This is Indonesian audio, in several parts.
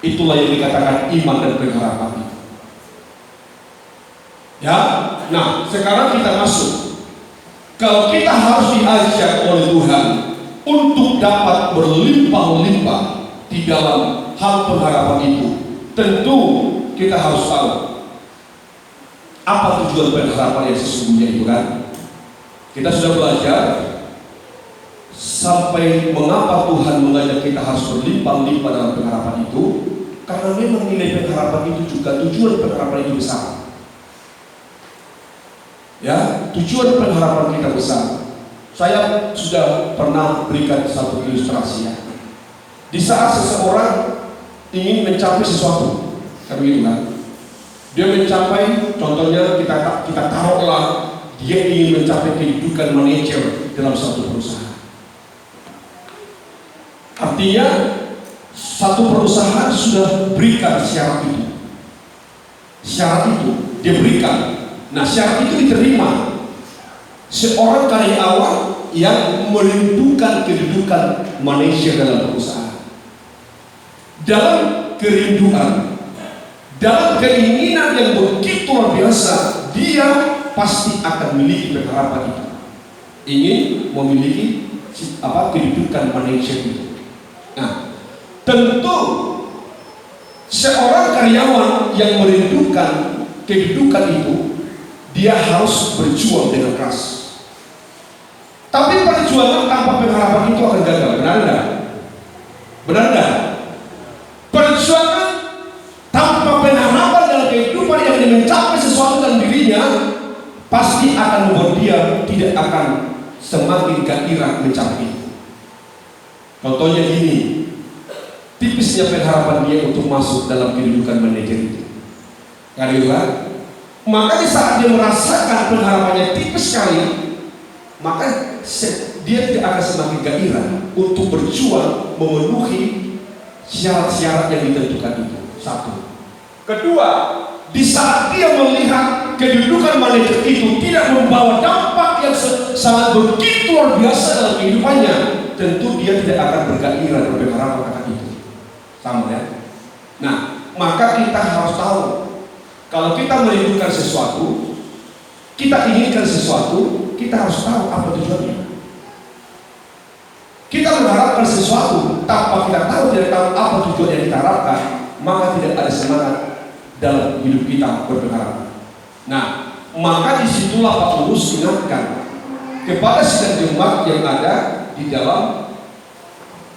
Itulah yang dikatakan iman dan pengharapan. Ya, nah sekarang kita masuk. Kalau kita harus diajak oleh Tuhan untuk dapat berlimpah-limpah di dalam hal pengharapan itu, tentu kita harus tahu apa tujuan pengharapan yang sesungguhnya itu kan. Kita sudah belajar sampai mengapa Tuhan mengajak kita harus berlimpah-limpah dalam pengharapan itu, karena memang nilai pengharapan itu juga tujuan pengharapan itu besar. Ya, tujuan pengharapan kita besar. Saya sudah pernah berikan satu ilustrasi ya. Di saat seseorang ingin mencapai sesuatu, kan begitu kan? Dia mencapai, contohnya kita taruhlah dia ingin mencapai kedudukan manajer dalam satu perusahaan. Artinya satu perusahaan sudah berikan syarat itu. Syarat itu dia berikan. Nah, syarat itu diterima seorang karyawan yang merindukan kedudukan manajer dalam perusahaan. Dalam kerinduan, dalam keinginan yang begitu luar biasa, dia pasti akan memiliki pengharapan itu. Ingin memiliki kedudukan manajer itu. Nah, tentu seorang karyawan yang merindukan kedudukan itu, dia harus berjuang dengan keras. Tapi perjuangan tanpa pengharapan itu akan gagal. Benar enggak? Benar enggak? Perjuangan tanpa pengharapan dalam kehidupan yang ingin mencapai sesuatu dalam dirinya pasti akan membuat dia tidak akan semakin gairah mencapai itu. Contohnya gini, tipisnya pengharapan dia untuk masuk dalam kedudukan manajer itu. Karyawan, maka di saat dia merasakan pengharapannya tipis sekali, maka dia tidak akan semakin gairah untuk berjuang memenuhi syarat-syarat yang ditentukan itu. Satu. Kedua, di saat dia melihat kedudukan manajer itu tidak membawa dampak yang sangat begitu luar biasa dalam kehidupannya, tentu dia tidak akan bergairah berharap akan itu. Sama ya. Nah, maka kita harus tahu, kalau kita merindukan sesuatu, kita inginkan sesuatu, kita harus tahu apa tujuannya. Kita mengharapkan sesuatu tanpa kita tahu apa tujuan yang kita harapkan, maka tidak ada semangat dalam hidup kita berpengharapan. Nah, maka disitulah Pak Paulus ingatkan kepada sidang jemaat yang ada di dalam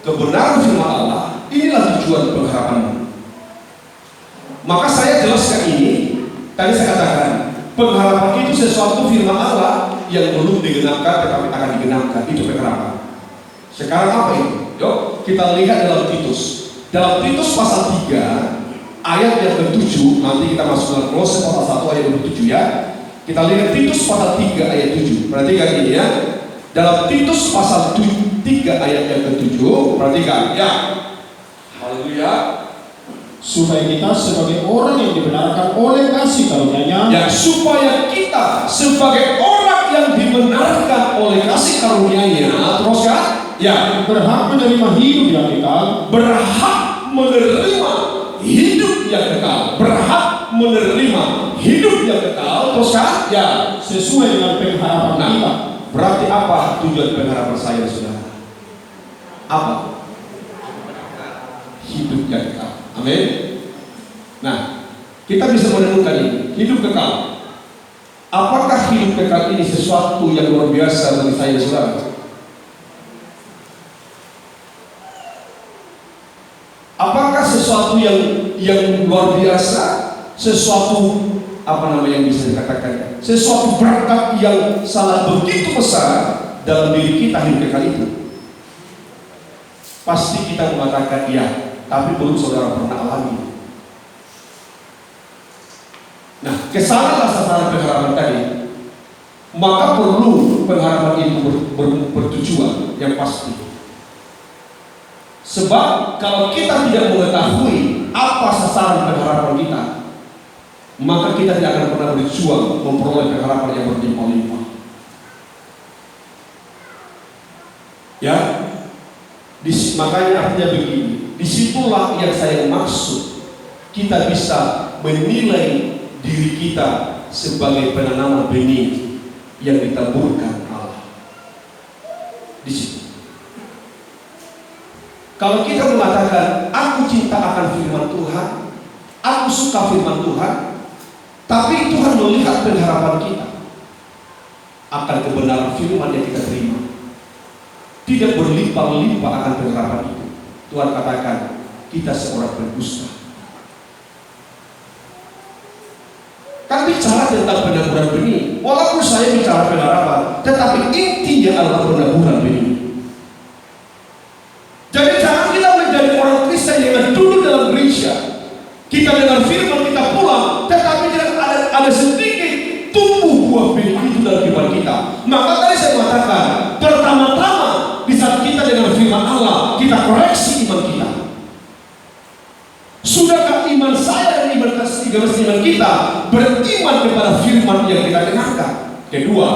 kebenaran firman Allah, inilah tujuan pengharapanmu. Maka saya jelaskan ini. Tadi saya katakan, pengharapan itu sesuatu firman Allah yang belum digenapkan tetapi akan digenapkan. Itu pengharapan. Sekarang apa itu? Yuk kita lihat dalam Titus. Dalam Titus pasal 3 ayat yang ke-7, nanti kita masuk dalam Kolose pasal 1 ayat yang ke-7 ya. Kita lihat Titus pasal 3 ayat 7. Perhatikan ini ya. Dalam Titus pasal 3 ayat yang ke-7, perhatikan ya. Haleluya. Supaya kita sebagai orang yang dibenarkan oleh kasih karunia-Nya, ya, supaya kita sebagai orang yang dibenarkan oleh kasih karunia-Nya, terus kan? Ya, berhak menerima hidup yang kekal, berhak menerima hidup yang kekal, berhak menerima hidup yang kekal, terus kan? Ya, sesuai dengan pengharapan kita. Berarti apa tujuan pengharapan saya, saudara? Apa? Hidup yang kekal. Amin. Nah, kita bisa menemukan ini, hidup kekal. Apakah hidup kekal ini sesuatu yang luar biasa bagi saya, saudara? Apakah sesuatu yang luar biasa, sesuatu yang bisa dikatakan, sesuatu berkat yang sangat begitu besar dalam diri kita hidup kekal itu? Pasti kita mengatakan ya, tapi belum saudara pernah alami. Nah, kesanalah sasaran pengharapan tadi. Maka perlu pengharapan itu bertujuan yang pasti. Sebab kalau kita tidak mengetahui apa sasaran pengharapan kita, maka kita tidak akan pernah berjuang memperoleh pengharapan yang berlimpah-limpah. Ya, makanya artinya begini. disitulah yang saya maksud, kita bisa menilai diri kita sebagai penanaman benih yang ditaburkan Allah. Di situ. Kalau kita mengatakan, aku cinta akan firman Tuhan, aku suka firman Tuhan, tapi Tuhan melihat pengharapan kita akan kebenaran firman yang kita terima, tidak berlimpah-limpah akan pengharapan itu. Tuhan katakan, kita seorang pendusta. Kan bicara tentang penaburan benih, walaupun saya bicara pengharapan, tetapi intinya adalah penaburan benih. Jadi jangan kita menjadi orang Kristen yang duduk dalam gereja, kita dengar firman, kita pulang, tetapi tidak ada sedikit tumbuh buah benih itu dalam kehidupan kita. Maka tadi saya mengatakan, pertama-tama di saat kita dengar firman Allah, kita koreksi iman kita. Sudahkah iman saya dan iman kita beriman kepada firman yang kita dengarkan? Kedua,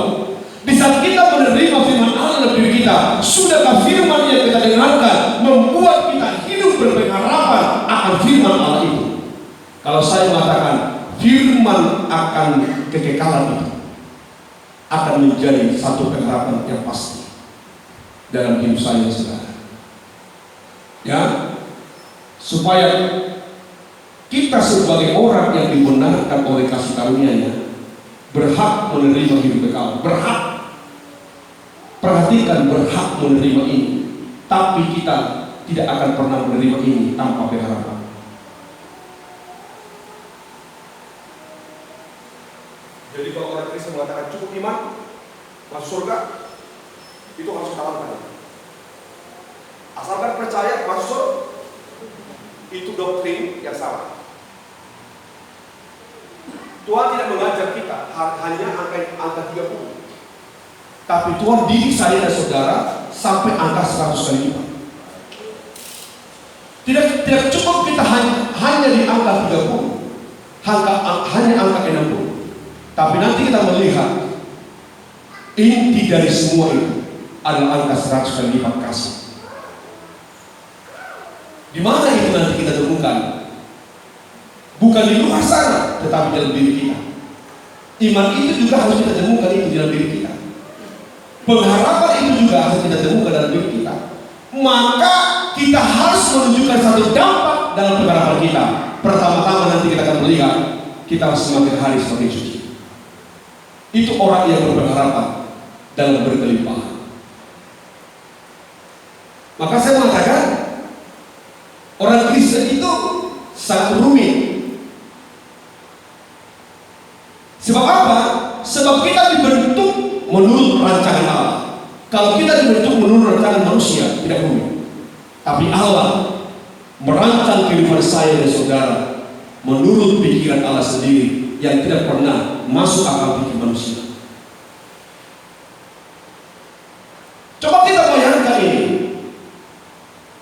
di saat kita menerima firman Allah dalam diri kita, sudahkah firman yang kita dengarkan membuat kita hidup berpengharapan akan firman Allah itu? Kalau saya mengatakan firman akan kekekalan itu akan menjadi satu pengharapan yang pasti dalam hidup saya, saudara. Ya, supaya kita sebagai orang yang dibenarkan oleh kasih karunia-Nya berhak menerima hidup kekal, berhak. Perhatikan, berhak menerima ini, tapi kita tidak akan pernah menerima ini tanpa pengharapan. Jadi kalau orang Kristen mengatakan cukup iman masuk surga, itu harus dikalahkan. Asalkan percaya masuk surga, itu doktrin yang salah. Tuhan tidak mengajar kita hanya angka 30. Tapi Tuhan didik saya dan saudara sampai angka 100 kali lipat. Tidak cukup kita hanya di angka 30, hanya angka 60. Tapi nanti kita melihat inti dari semua itu adalah angka 100 kali lipat kasih. Di mana itu nanti kita temukan? Bukan di luar sana, tetapi dalam diri kita. Iman itu juga harus kita temukan itu dalam diri kita. Pengharapan itu juga harus kita temukan dalam diri kita. Maka kita harus menunjukkan satu dampak dalam pengharapan kita. Pertama-tama nanti kita akan melihat kita semakin hari semakin suci. Itu orang yang berpengharapan dalam berkelimpahan. Maka saya mengatakan orang Kristen itu sangat rumit. Sebab apa? Sebab kita dibentuk menurut rancangan Allah. Kalau kita dibentuk menurut rancangan manusia, tidak rumit. Tapi Allah merancang kehidupan saya dan saudara menurut pikiran Allah sendiri yang tidak pernah masuk akal pikir manusia. Coba kita bayangkan ini.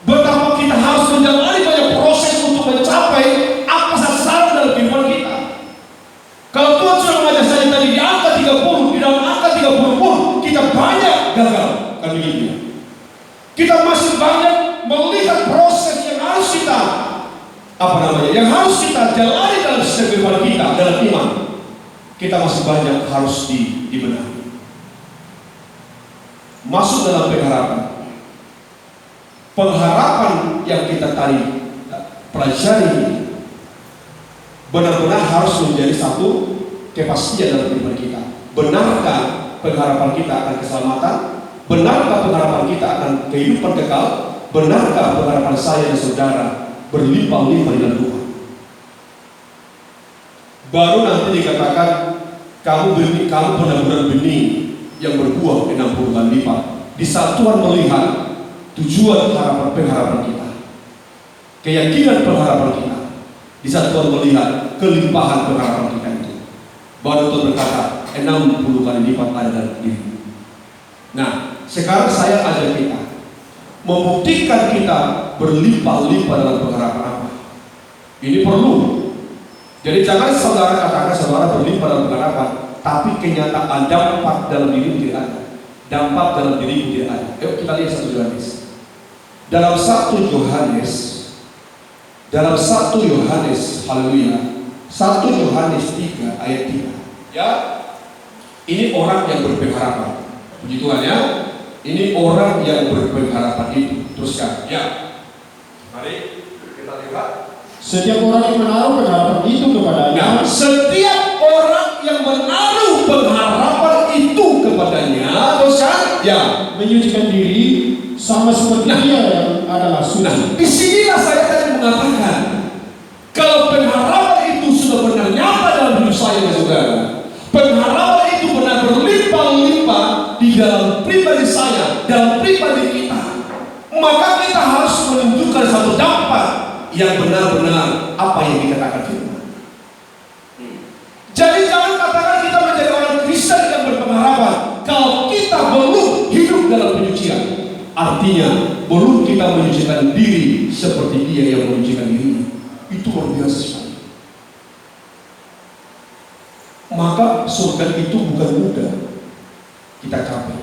Betapa kita harus menjalani banyak proses untuk mencapai apa sasaran dalam kehidupan kita. Kalau Tuhan sudah mengajar saya tadi di angka 30, di dalam angka 30 pun kita banyak gagal, kan begitu. Kita masih banyak melihat proses yang harus kita yang harus kita jalani dalam sistem kehidupan kita dalam iman. Kita masih banyak harus dibenahi. Masuk dalam pengharapan. Pengharapan yang kita tadi pelajari benar-benar harus menjadi satu kepastian dalam kehidupan kita. Benarkah pengharapan kita akan keselamatan? Benarkah pengharapan kita akan kehidupan kekal? Benarkah pengharapan saya dan saudara berlimpah-limpah di dalam Tuhan? Baru nanti dikatakan kamu penaburan benih yang berbuah 60 kali lipat. Di saat Tuhan melihat tujuan pengharapan kita, keyakinan pengharapan kita, di saat Tuhan melihat kelimpahan pengharapan kita itu, baru Tuhan berkata 60 kali lipat ada dalam diri. Nah, sekarang saya ajak kita membuktikan kita berlimpah-limpah dalam pengharapan apa. Ini perlu. Jadi jangan saudara katakan saudara berlimpah dalam pengharapan, tapi kenyataan dampak dalam diri tidak ada. Dampak dalam diri tidak ada. Yuk kita lihat 1 Yohanes. Dalam 1 Yohanes Dalam 1 Yohanes, haleluya, 1 Yohanes 3 ayat 3. Ya, ini orang yang berpengharapan. Puji Tuhan ya. Ini orang yang berpengharapan itu. Teruskan. Ya. Mari kita lihat. Setiap orang yang menaruh pengharapan itu kepadanya. Nah, setiap orang yang menaruh pengharapan itu kepadanya, teruskan. Ya. Menyucikan diri sama seperti dia yang adalah suci. Nah, disinilah saya tadi mengatakan, kalau pengharapan itu sudah benar nyata dalam hidup saya dan saudara, pengharapan itu benar berlimpah-limpah di dalam pribadi saya, dalam pribadi kita, maka kita harus menunjukkan satu dampak yang benar-benar apa yang dikatakan firman. Jadi jangan katakan kita menjadi orang Kristen yang berpengharapan kalau kita belum hidup dalam penyucian. Artinya belum kita menyucikan diri seperti dia yang menyucikan dirinya. Itu luar biasa sekali. Maka surga itu bukan mudah kita capai.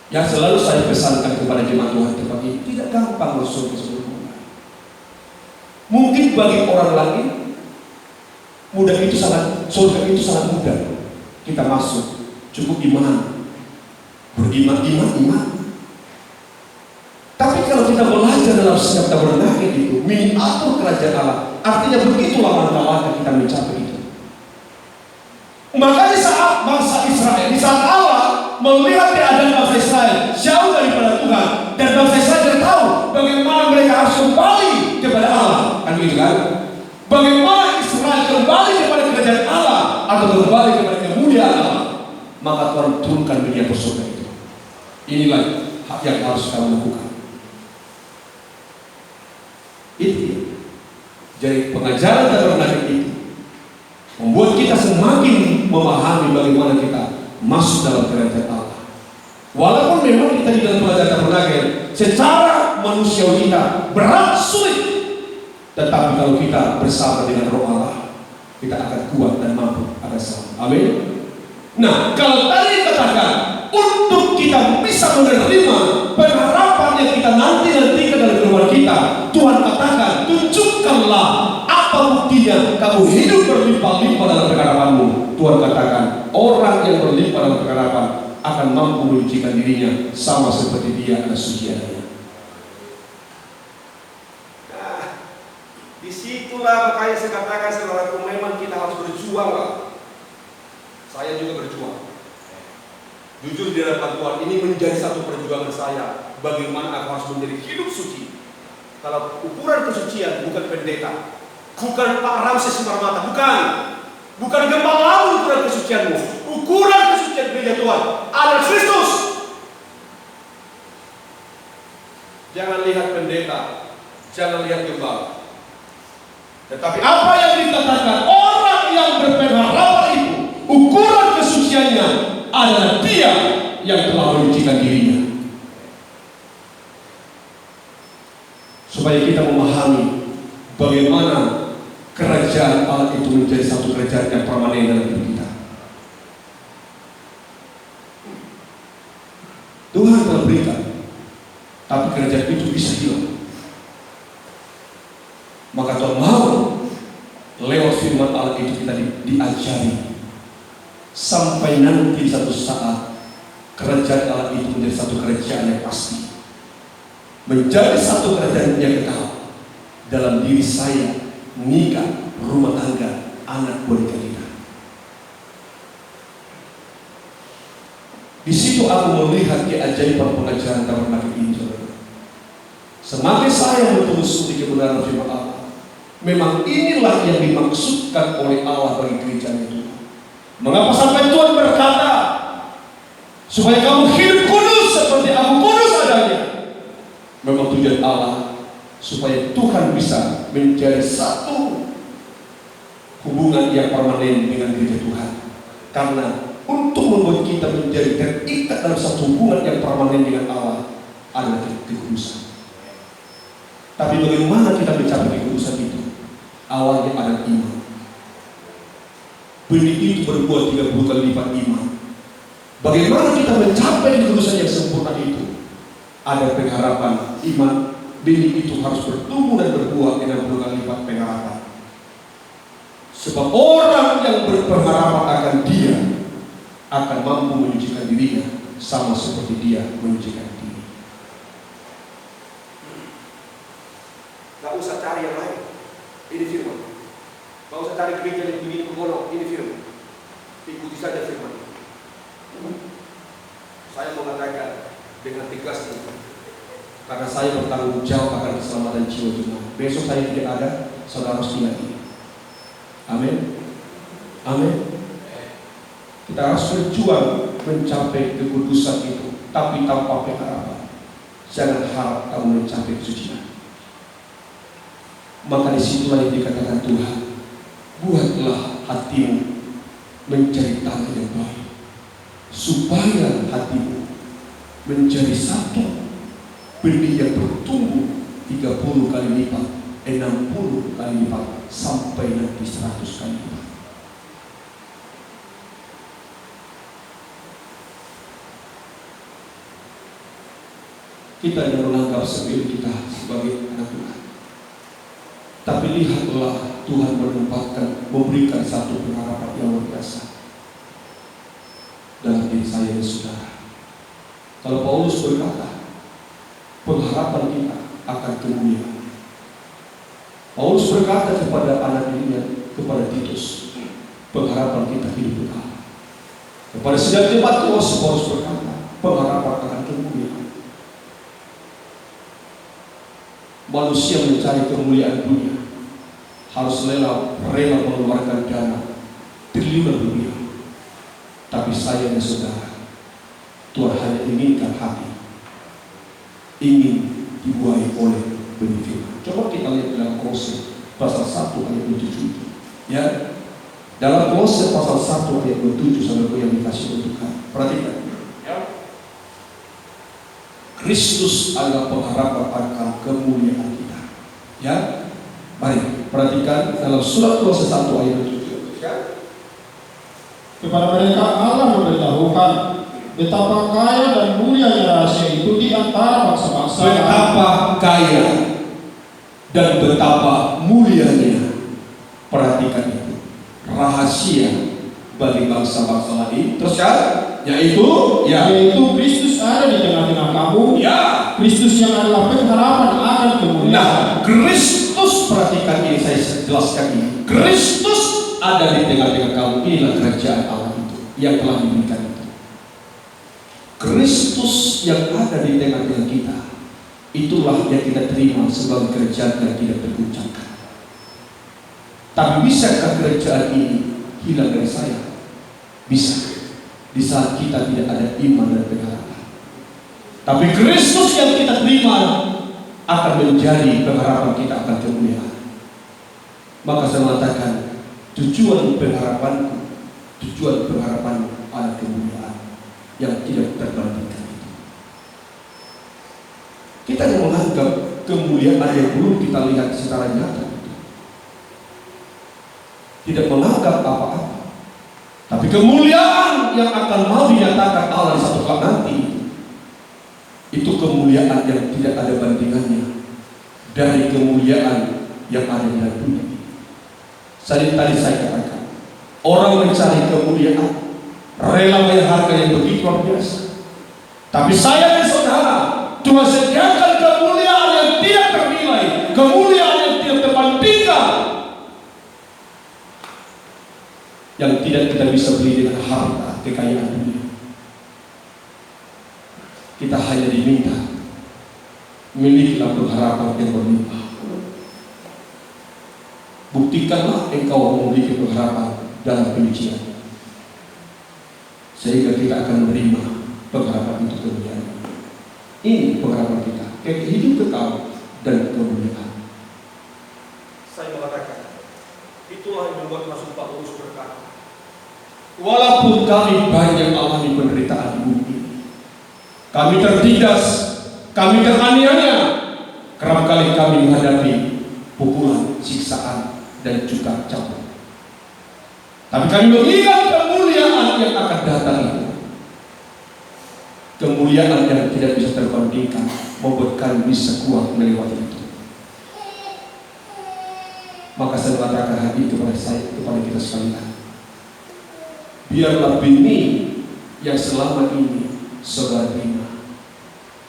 Yang selalu saya pesankan kepada jemaat Tuhan tempat ini, tidak gampang masuk ke surga. Mungkin bagi orang lain mudah itu sangat, surga itu sangat mudah kita masuk, cukup iman, beriman. Tapi kalau kita belajar dalam setiap tabernakel itu, miniatur kerajaan Allah, artinya begitulah langkah-langkah kita mencapai itu. Maka di saat bangsa Israel, di saat Allah melihat keadaan bangsa Israel jauh daripada Tuhan, dan bangsa Israel tidak tahu bagaimana mereka harus kembali kepada Allah, kan begitu kan? Bagaimana Israel kembali kepada kerajaan Allah atau kembali kepada kemuliaan Allah, maka Tuhan turunkan dunia surga itu. Inilah hak yang harus kamu lakukan. Itu jadi pengajaran tabernakel itu membuat kita semakin memahami bagaimana kita masuk dalam kerajaan Allah. Walaupun memang kita di dalam pengajaran tabernakel secara manusia kita berat, sulit, tetapi kalau kita bersama dengan Roh Allah, kita akan kuat dan mampu akan selamat. Amin. Nah, kalau tadi katakan untuk kita bisa menerima pengharapan yang kita nantikan dalam kehidupan kita, Tuhan katakan, tunjukkanlah apa buktinya kamu hidup berlimpah-limpah dalam pengharapanmu. Tuhan katakan, orang yang berlimpah dalam pengharapan akan mampu menyucikan dirinya sama seperti dia ada suci adanya. Nah, disitulah makanya saya katakan saudaraku, memang kita harus berjuang lah. Saya juga berjuang. Jujur di hadapan Tuhan, ini menjadi satu perjuangan saya. Bagaimana aku harus menjadi hidup suci. Kalau ukuran kesucian bukan pendeta, bukan Pak Ramses Marmata, bukan gembalamu ukuran kesucianmu. Ukuran kesucian gereja Tuhan adalah Kristus. Jangan lihat pendeta, jangan lihat gembala. Tetapi apa yang dikatakan orang yang berpengharapan itu, ukuran kesuciannya adalah dia yang telah menyucikan dirinya. Supaya kita memahami bagaimana kerajaan Allah itu menjadi satu kerajaan yang permanen dalam hidup kita. Tuhan telah berikan, tapi kerajaan itu bisa hilang. Maka Tuhan mau lewat firman Allah itu kita diajari sampai nanti satu saat kerajaan Allah itu menjadi satu kerajaan yang pasti, menjadi satu kerajaan yang kekal dalam diri saya, nikah, rumah tangga, anak buah kita. Di situ aku melihat keajaiban pengajaran tabernakel ini, saudara. Semakin saya menelusuri kebenaran firman Allah, memang inilah yang dimaksudkan oleh Allah bagi gereja itu. Mengapa sampai Tuhan berkata, supaya kamu hidup kudus seperti aku kudus adanya. Memang tujuan Allah supaya Tuhan bisa menjadi satu hubungan yang permanen dengan gereja Tuhan. Karena untuk membuat kita menjadi terikat dalam satu hubungan yang permanen dengan Allah adalah kekudusan. Tapi bagaimana kita mencapai kekudusan itu? Awalnya adalah iman. Benih itu berbuah 30 kali lipat iman. Bagaimana kita mencapai kekudusan yang sempurna itu? Ada pengharapan iman, benih itu harus bertumbuh dan berbuah dengan 10 kali lipat pengharapan. Sebab orang yang berpengharapan akan Dia akan mampu menyucikan dirinya sama seperti Dia menyucikan diri. Gak usah cari yang lain. Ini firman. Gak usah cari gereja yang begini bergolong. Ini firman. Ikuti saja firman. Saya mengatakan dengan tegas ini, karena saya bertanggung jawab akan keselamatan jiwa jemaat. Besok saya tidak ada, saudara harus ingat ini. Amin. Amin. Kita harus berjuang mencapai kekudusan itu, tapi tanpa pengharapan. Jangan harap kamu mencapai kesucian. Maka disitulah yang dikatakan Tuhan, buatlah hatimu mencari tanah yang baik, supaya hatimu menjadi satu benih yang bertumbuh 30 kali lipat, 60 kali lipat, sampai nanti 100 kali lipat. Kita yang menganggap sepele kita sebagai anak Tuhan, tapi lihatlah Tuhan memberikan satu pengharapan yang luar biasa dalam diri saya dan saudara. Kalau Paulus berkata, pengharapan kita akan kemuliaan. Paulus berkata kepada anak dirinya, kepada Titus, pengharapan kita hidup kekal. Kepada sejak Timotius, Paulus berkata, pengharapan akan kemuliaan. Manusia mencari kemuliaan dunia harus rela mengeluarkan dana triliunan rupiah. Tapi saya dan saudara, Tuhan hanya inginkan hati, ingin dibuahi oleh benih firman. Coba kita lihat dalam Kolose pasal 1 ayat 27. Ya, dalam Kolose pasal 1 ayat 27, saudara yang dikasih untuk Tuhan. Perhatikan. Ya. Kristus adalah pengharapan akan kemuliaan kita. Ya, mari perhatikan dalam surat Kolose 1 ayat 27. Ya. Kepada mereka Allah memberitahukan betapa kaya dan mulianya rahasia itu di antara bangsa-bangsa. Betapa kaya dan betapa mulianya, perhatikan itu, rahasia bagi bangsa-bangsa lain. Terus kan, yaitu Kristus ada di tengah-tengah kamu. Ya, Kristus yang adalah pengharapan akan kemuliaan. Nah, Kristus, perhatikan ini, saya jelaskan ini. Kristus ada di tengah-tengah kamu. Inilah kerajaan Allah itu yang telah diberikan itu. Kristus yang ada di tengah-tengah kita, itulah yang kita terima sebagai kerajaan yang tidak terguncangkan. Tapi bisakah kerajaan ini hilang dari saya? Bisa, di saat kita tidak ada iman dan pengharapan. Tapi Kristus yang kita terima akan menjadi pengharapan kita akan kemuliaan. Maka saya mengatakan, tujuan pengharapanku, tujuan pengharapanmu adalah kemuliaan yang tidak terbandingkan itu. Kita yang menganggap kemuliaan yang belum kita lihat secara nyata itu, tidak menganggap apa-apa. Tapi kemuliaan yang akan mau dinyatakan Allah di satu saat nanti, itu kemuliaan yang tidak ada bandingannya dari kemuliaan yang ada di dalam dunia. Tadi saya katakan, orang mencari kemuliaan, rela bayar harga yang begitu luar biasa. Tapi saya dan saudara, Tuhan sediakan kemuliaan yang tidak ternilai, kemuliaan yang tidak terbandingkan, yang tidak kita bisa beli dengan harta kekayaan dunia. Kita hanya diminta milikilah pengharapan yang berlimpah. Buktikanlah engkau memiliki pengharapan dalam penyucian, sehingga kita akan menerima pengharapan itu kemuliaan. Ini pengharapan kita, hidup kekal dan kemuliaan. Saya mengatakan, itulah yang membuat Rasul Paulus berkata, walaupun kami banyak alami penderitaan di bumi ini, kami tertindas, kami teraniaya, kerap kali kami menghadapi pukulan, siksaan, dan juga cambuk. Tapi kami mengingat kemuliaan yang akan datang itu, kemuliaan yang tidak bisa terbandingkan membuat kami bisa kuat melewati itu. Maka saya mengatakan hari kepada kita sekalian, biarlah benih yang selama ini saudara terima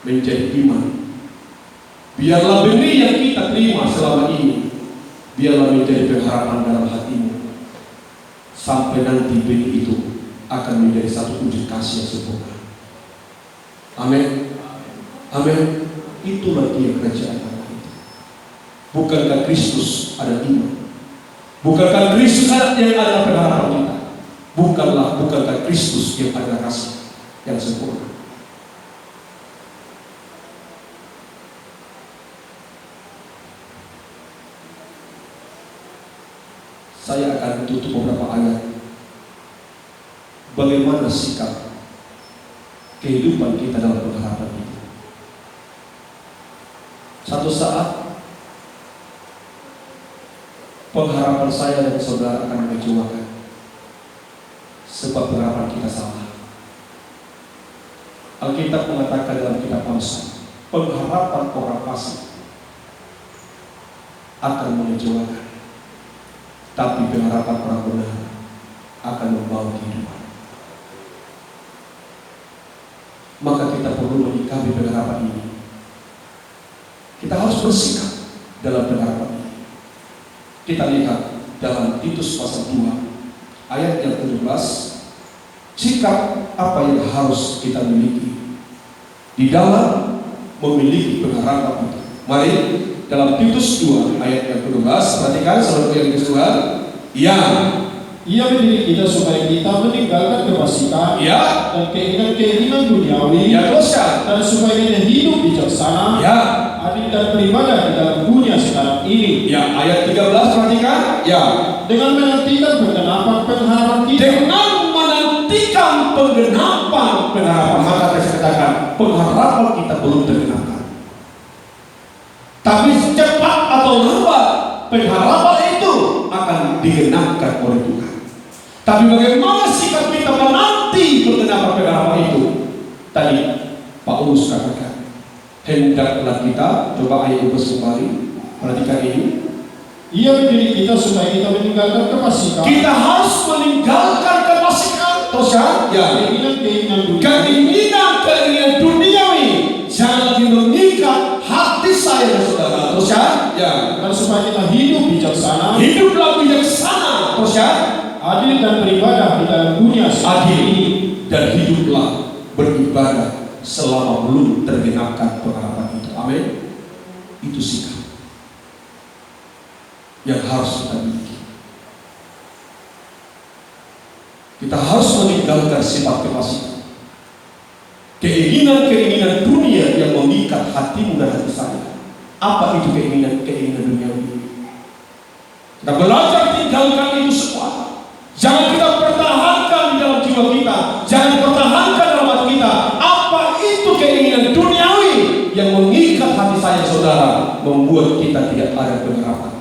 menjadi iman. Biarlah benih yang kita terima selama ini, biarlah menjadi pengharapan dalam hatimu, sampai nanti benih itu akan menjadi satu wujud kasih yang sempurna. Amin. Amin. Itulah dia kerajaan Allah itu. Bukankah Kristus ada iman? Bukankah Kristus yang ada pengharapan kita? Bukankah Kristus yang ada kasih yang sempurna? Saya akan tutup beberapa ayat. Bagaimana sikap kehidupan kita dalam pengharapan itu? Satu saat pengharapan saya dan saudara akan mengecewakan, sebab pengharapan kita salah. Alkitab mengatakan dalam kitab Amsal, pengharapan orang fasik akan mengecewakan, tapi pengharapan orang benar akan membawa kehidupan. Maka kita perlu menyikapi pengharapan ini. Kita harus bersikap dalam pengharapan ini. Kita lihat dalam Titus pasal 2 ayat yang ke-17, sikap apa yang harus kita miliki di dalam memiliki pengharapan itu. Mari dalam Titus 2 ayat yang ke-12, perhatikan saudara yang kedua, ia mendidik kita supaya kita meninggalkan kefasikan dan keinginan-keinginan duniawi, dan supaya kita hidup bijaksana, adil dan beribadah di dalam dunia sekarang ini. Ayat 13 perhatikan, dengan menantikan penggenapan pengharapan kita. Dengan menantikan penggenapan pengharapan. Maka saya katakan pengharapan kita belum tergenapkan. Tapi cepat atau lambat pengharapan itu akan digenapkan oleh Tuhan. Tapi bagaimana sikap kita menanti penggenapan pengharapan itu? Tadi Paulus katakan, hendaklah kita, coba ayat 12 kembali, perhatikan ini. Ia mendidik kita supaya kita meninggalkan kefasikan. Kita harus meninggalkan kefasikan. Terus keinginan duniawi jangan mengikat hati saya dan saudara. Terus dan supaya kita hidup bijaksana. Hiduplah bijaksana. Terus adil dan beribadah di dalam dunia adil dan hiduplah beribadah selama belum tergenapkan pengharapan itu. Amin. Itu sikap yang harus kita miliki. Kita harus meninggalkan sifat kefasikan, keinginan-keinginan dunia yang mengikat hatimu dan hati saya. Apa itu keinginan duniawi? Kita belajar tinggalkan itu semua. Jangan kita pertahankan di dalam jiwa kita, jangan pertahankan dalam hati kita. Apa itu keinginan duniawi yang mengikat hati saya saudara, membuat kita tidak ada pengharapan.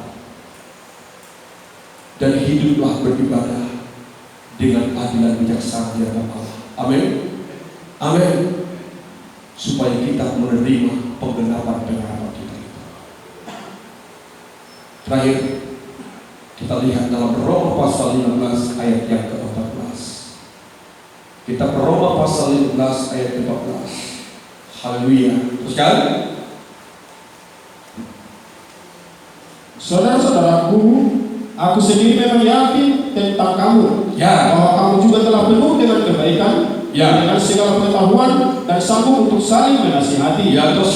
Dan hiduplah beribadah dengan adil dan bijaksana di hadapan Allah. Amin. Amin. Supaya kita menerima penggenapan pengharapan kita. Terakhir, kita lihat dalam Roma pasal 15 ayat yang ke-14. Kita Roma pasal 15 ayat ke-14. Haleluya. Teruskan. Saudara-saudaraku, aku sendiri memang yakin tentang kamu, bahwa kamu juga telah penuh dengan kebaikan, dengan segala pengetahuan dan sanggup untuk saling menasihati. Terus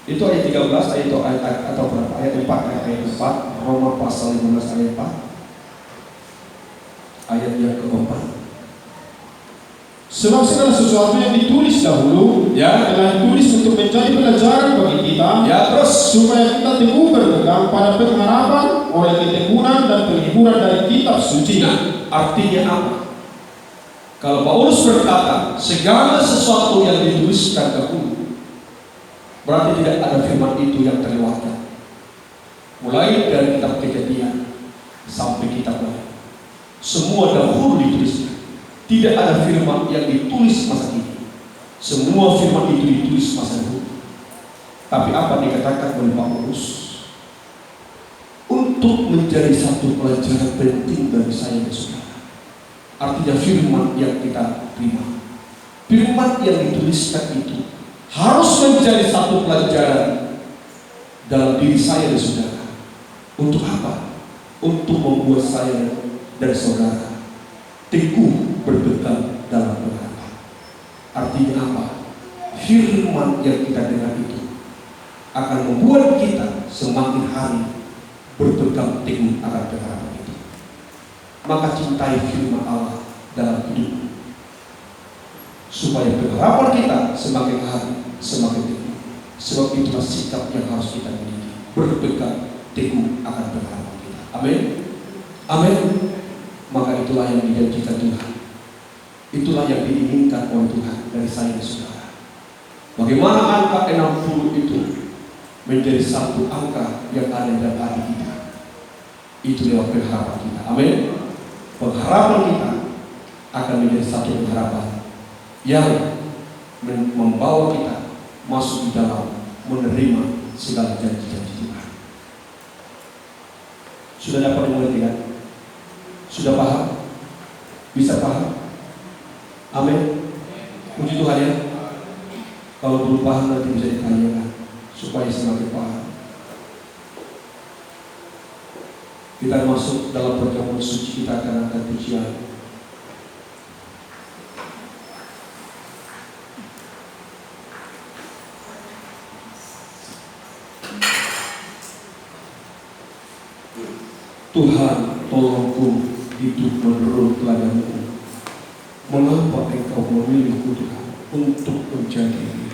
itu ayat 13, ayat atau berapa? Ayat 4, ayat 4, Roma pasal 15 ayat 4. Ayat yang keempat. Sebab segala sesuatu yang ditulis dahulu telah ditulis untuk menjadi pelajaran bagi kita, supaya kita teguh berpegang pada pengharapan oleh ketekunan dan penghiburan dari kitab suci. Artinya apa? Kalau Paulus berkata segala sesuatu yang dituliskan dahulu, berarti tidak ada firman itu yang terlewatkan. Mulai dari kitab Kejadian sampai kitab Wahyu, semua dahulu dituliskan. Tidak ada firman yang ditulis masa kini. Semua firman itu ditulis masa dulu. Tapi apa dikatakan oleh Paulus? Untuk menjadi satu pelajaran penting dari saya dan saudara. Artinya firman yang kita terima, firman yang dituliskan itu harus menjadi satu pelajaran dalam diri saya dan saudara. Untuk apa? Untuk membuat saya dan saudara teguh berpegang dalam pengharapan. Artinya apa? Firman yang kita dengar itu akan membuat kita semakin hari berpegang teguh akan pengharapan itu. Maka cintai firman Allah dalam hidup, supaya pengharapan kita semakin hari semakin teguh. Sebab itulah sikap yang harus kita miliki, berpegang teguh akan pengharapan kita. Amin. Amin. Maka itulah yang dijanjikan Tuhan. Itulah yang diinginkan oleh Tuhan dari saya dan saudara. Bagaimana angka 60 itu menjadi satu angka yang ada dalam hati kita. Itu lewat pengharapan kita. Amin. Pengharapan kita akan menjadi satu pengharapan yang membawa kita masuk di dalam menerima segala janji-janji Tuhan. Sudah dapat mengerti kan? Sudah paham? Bisa paham? Amin. Puji Tuhan ya. Kalau belum paham nanti bisa ditanyakan supaya semakin paham. Kita masuk dalam pertemuan suci, kita akan angkat pujian. Tuhan, tolongku hidup menurut teladan-Mu. Mengapa Engkau memilihku Tuhan untuk menjadi